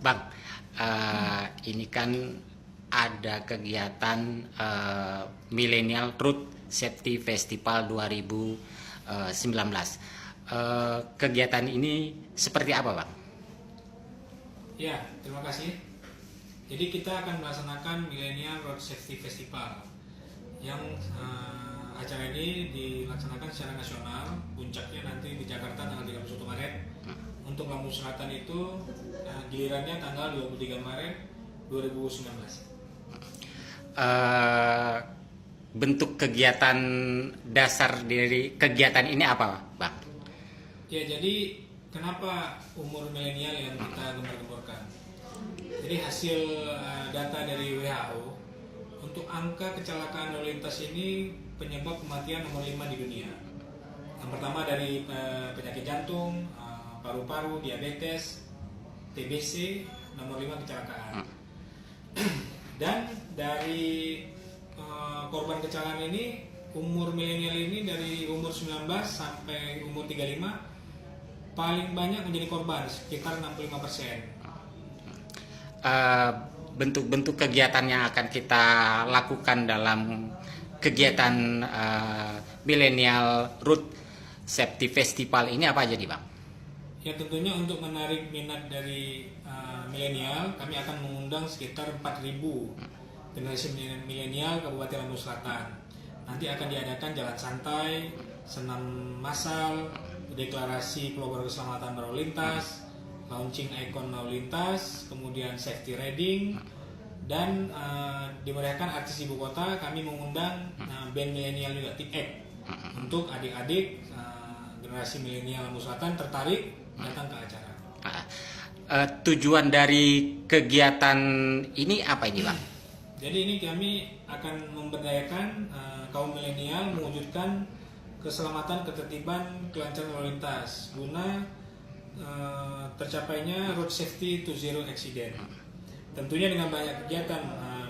Bang, ini kan ada kegiatan Millennial Road Safety Festival 2019. Kegiatan ini seperti apa, Bang? Ya, terima kasih. Jadi kita akan melaksanakan Millennial Road Safety Festival yang acara ini dilaksanakan secara nasional. Puncaknya nanti di Jakarta tanggal 31 Maret. Untuk Lampung Selatan itu gilirannya tanggal 23 Maret 2019. Bentuk kegiatan dasar dari kegiatan ini apa, Bang? Ya, jadi kenapa umur milenial yang kita gembar-gemborkan? Jadi hasil data dari WHO untuk angka kecelakaan lalu lintas ini penyebab kematian nomor 5 di dunia. Yang pertama dari penyakit jantung, paru-paru, diabetes, TBC, nomor 5 kecelakaan. Dan dari korban kecelakaan ini, umur milenial ini dari umur 19 sampai umur 35 paling banyak menjadi korban, sekitar 65%. Bentuk-bentuk kegiatan yang akan kita lakukan dalam kegiatan Millennial Road Safety Festival ini apa aja nih, Bang? Ya, tentunya untuk menarik minat dari milenial, kami akan mengundang sekitar 4.000 generasi milenial Kabupaten Lampung Selatan. Nanti akan diadakan jalan santai, senam massal, deklarasi pelopor keselamatan berlalu lintas, launching ikon lalu lintas, kemudian safety riding, dan dimeriahkan artis ibu kota. Kami mengundang band milenial juga, TikTok, untuk adik-adik generasi milenial Lampung Selatan tertarik datang ke acara. Tujuan dari kegiatan ini apa ini, Bang? Jadi ini kami akan memberdayakan kaum milenial mewujudkan keselamatan, ketertiban, kelancaran lalu lintas guna tercapainya road safety to zero accident. Tentunya dengan banyak kegiatan,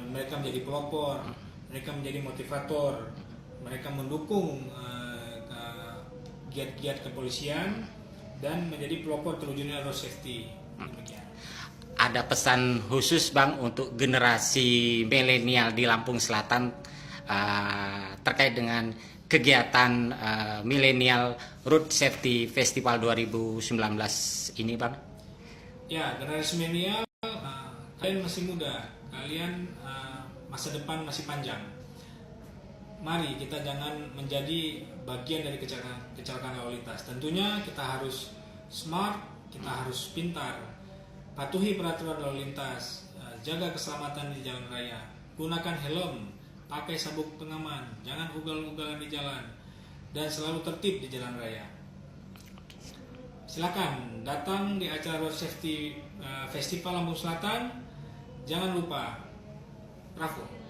mereka menjadi pelopor, mereka menjadi motivator, mereka mendukung giat-giat kepolisian dan menjadi pelopor terwujudnya road safety. Demikian. Ada pesan khusus, Bang, untuk generasi milenial di Lampung Selatan terkait dengan kegiatan Millennial Road Safety Festival 2019 ini, Bang? Ya, generasi milenial, kalian masih muda, kalian masa depan masih panjang. Mari kita jangan menjadi bagian dari kecelakaan lalu lintas. Tentunya kita harus smart, kita harus pintar, patuhi peraturan lalu lintas, jaga keselamatan di jalan raya, gunakan helm, pakai sabuk pengaman, jangan ugal-ugalan di jalan, dan selalu tertib di jalan raya. Silakan datang di acara Road Safety Festival Lampung Selatan. Jangan lupa, bravo.